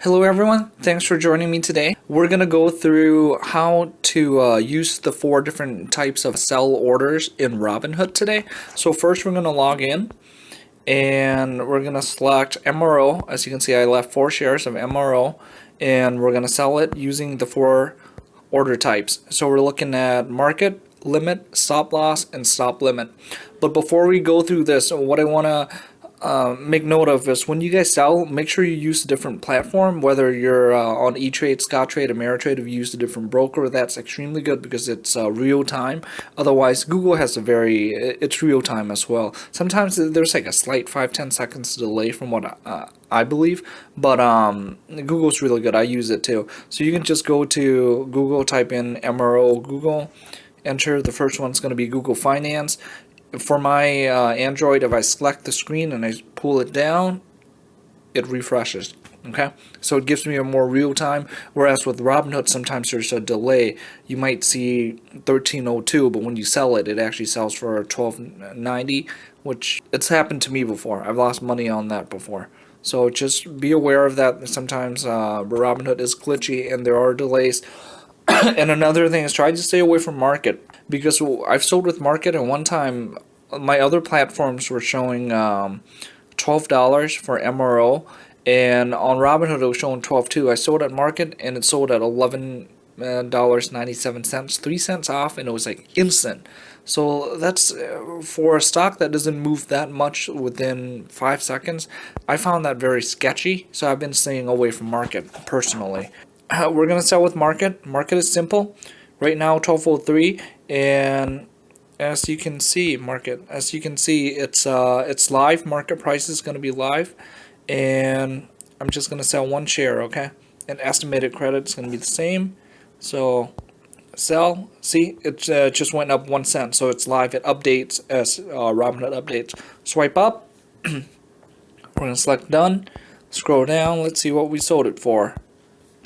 Hello everyone, thanks for joining me today. We're going to go through how to use the 4 different types of sell orders in Robinhood today. So first we're going to log in and we're going to select MRO. As you can see, I left 4 shares of MRO and we're going to sell it using the 4 order types. So we're looking at market, limit, stop loss, and stop limit. But before we go through this, what I want to make note of is when you guys sell, make sure you use a different platform. Whether you're on E-Trade, Scottrade, Ameritrade, if you use a different broker, that's extremely good because it's real time. Otherwise, Google has it's real time as well. Sometimes there's like a slight 5-10 seconds delay from what I believe, but Google's really good. I use it too. So you can just go to Google, type in MRO Google, enter. The first one's going to be Google Finance. For my Android, if I select the screen and I pull it down, it refreshes. Okay, so it gives me a more real time. Whereas with Robinhood, sometimes there's a delay. You might see 1302, but when you sell it, it actually sells for 1290, which it's happened to me before. I've lost money on that before. So just be aware of that. Sometimes Robinhood is glitchy and there are delays. And another thing is try to stay away from market, because I've sold with market, and one time my other platforms were showing $12 for MRO, and on Robinhood it was showing 12 too. I sold at market and it sold at $11.97, 3 cents off, and it was like instant. So that's for a stock that doesn't move that much within 5 seconds. I found that very sketchy, so I've been staying away from market personally. We're gonna sell with market. Market is simple. Right now 1203, and as you can see, it's live. Market price is gonna be live, and I'm just gonna sell 1 share. Okay, and estimated credit is gonna be the same. So sell. See, it just went up 1 cent, so it's live. It updates as Robinhood updates. Swipe up. We're gonna select done. Scroll down. Let's see what we sold it for.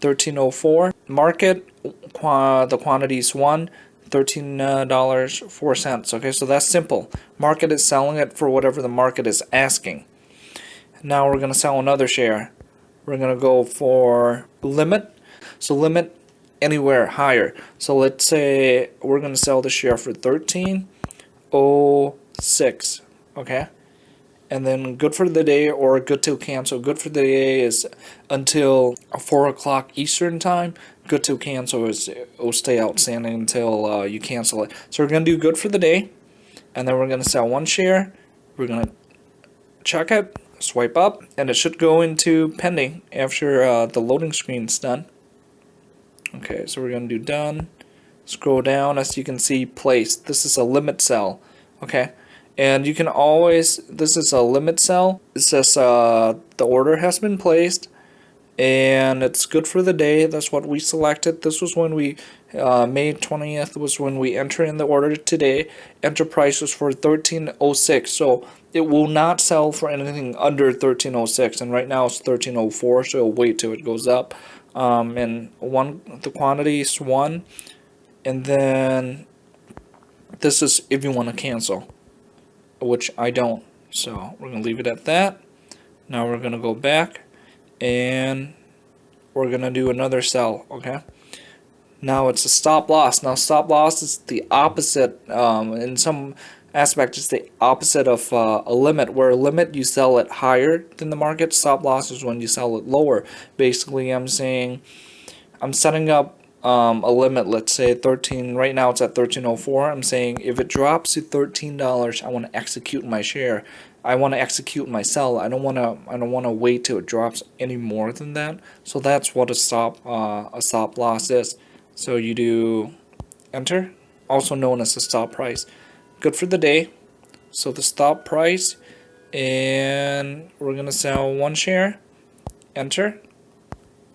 1304. Market, the quantity is $13.04. Okay, so that's simple. Market is selling it for whatever the market is asking. Now we're going to sell another share. We're going to go for limit. So limit anywhere higher. So let's say we're going to sell the share for 13.06. Okay. And then good for the day or good to cancel. Good for the day is until 4 o'clock Eastern time. Good to cancel is it will stay outstanding until you cancel it. So we're going to do good for the day. And then we're going to sell 1 share. We're going to check it, swipe up, and it should go into pending after the loading screen's done. Okay, so we're going to do done. Scroll down. As you can see, placed. This is a limit sell. Okay. And you can always, this is a limit sell. It says the order has been placed and it's good for the day. That's what we selected. This was when we, May 20th was when we entered in the order today. Enter price was for 1306. So it will not sell for anything under 1306. And right now it's 1304. So it'll wait till it goes up. And the quantity is 1. And then this is if you want to cancel, which I don't, so we're going to leave it at that. Now we're going to go back and we're going to do another sell. Okay, now it's a stop loss. Now stop loss is the opposite, in some aspect it's the opposite of a limit. Where a limit you sell it higher than the market, stop loss is when you sell it lower. Basically I'm saying I'm setting up a limit, let's say 13. Right now it's at 1304. I'm saying if it drops to $13, I want to execute my share. I want to execute my sell. I don't want to wait till it drops any more than that. So that's what a stop loss is. So you do enter, also known as the stop price. Good for the day. So the stop price, and we're gonna sell 1 share. Enter.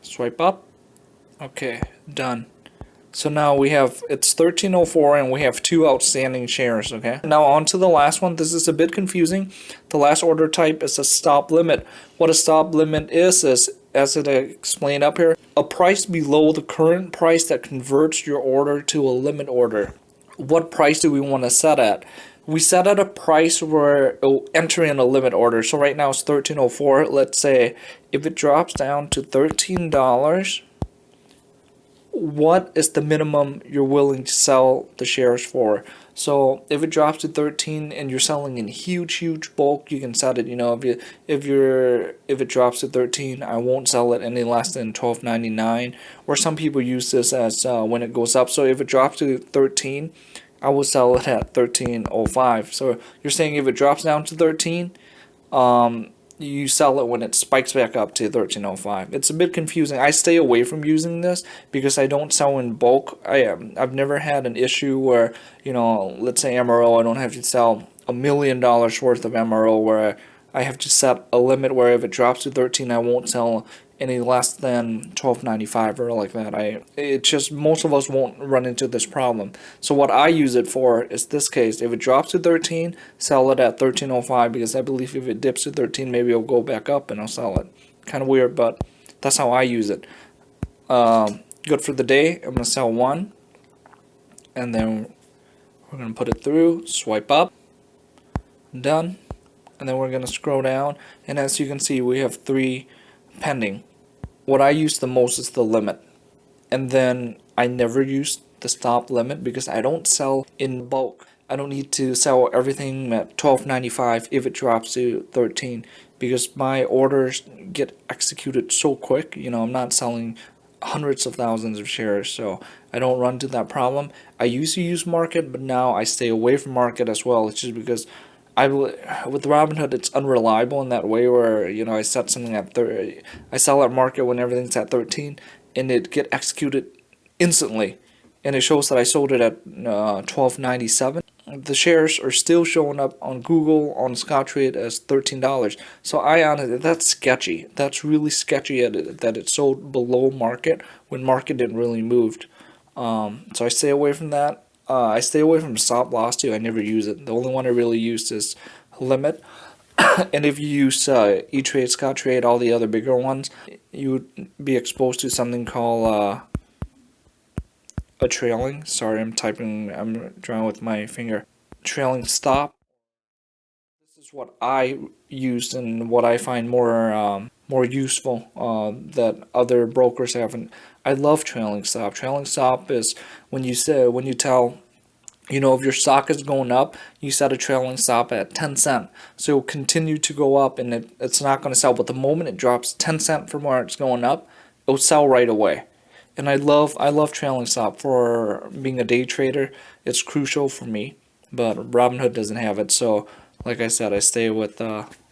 Swipe up. Okay, done. So now we have, it's 1304 and we have 2 outstanding shares, okay? Now on to the last one. This is a bit confusing. The last order type is a stop limit. What a stop limit is as it explained up here, a price below the current price that converts your order to a limit order. What price do we want to set at? we set at a price where it'll enter in a limit order. So right now it's 13.04. Let's say if it drops down to $13, what is the minimum you're willing to sell the shares for? So if it drops to 13 and you're selling in huge bulk, you can set it. If it drops to 13, I won't sell it any less than $12.99. Or some people use this as when it goes up. So if it drops to 13, I will sell it at 13.05. So you're saying if it drops down to 13, you sell it when it spikes back up to 13.05. It's a bit confusing. I stay away from using this because I don't sell in bulk. I've never had an issue where, let's say MRO, I don't have to sell $1 million worth of MRO where I have to set a limit where if it drops to 13, I won't sell any less than $12.95 or like that. It's just most of us won't run into this problem. So what I use it for is this case. If it drops to 13, sell it at 13.05 because I believe if it dips to 13, maybe it'll go back up and I'll sell it. Kind of weird, but that's how I use it. Good for the day. I'm gonna sell one, and then we're gonna put it through. Swipe up. Done. And then we're gonna scroll down, and as you can see, we have 3 pending. What I use the most is the limit, and then I never use the stop limit because I don't sell in bulk. I don't need to sell everything at $12.95 if it drops to 13 because my orders get executed so quick. I'm not selling hundreds of thousands of shares, so I don't run into that problem. I used to use market, but now I stay away from market as well. It's just because with Robinhood, it's unreliable in that way where, I set something at 30, I sell at market when everything's at 13, and it get executed instantly, and it shows that I sold it at $12.97. The shares are still showing up on Google, on Scottrade as $13. So that's sketchy. That's really sketchy that it sold below market when market didn't really move. So I stay away from that. I stay away from stop loss too. I never use it. The only one I really use is limit. And if you use E-Trade, Scottrade, all the other bigger ones, you would be exposed to something called a trailing. Sorry, I'm drawing with my finger. Trailing stop. This is what I used and what I find more useful that other brokers haven't. I love trailing stop. Trailing stop is when you tell, if your stock is going up, you set a trailing stop at 10 cents. So it'll continue to go up and it's not going to sell. But the moment it drops 10 cents from where it's going up, it'll sell right away. And I love trailing stop for being a day trader. It's crucial for me. But Robinhood doesn't have it. So like I said, I stay with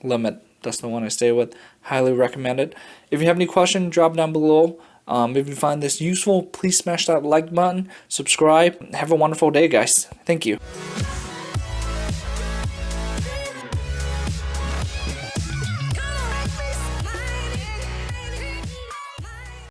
limit. That's the one I stay with. Highly recommend it. If you have any questions, drop down below. If you find this useful, please smash that like button, subscribe. Have a wonderful day, guys. Thank you.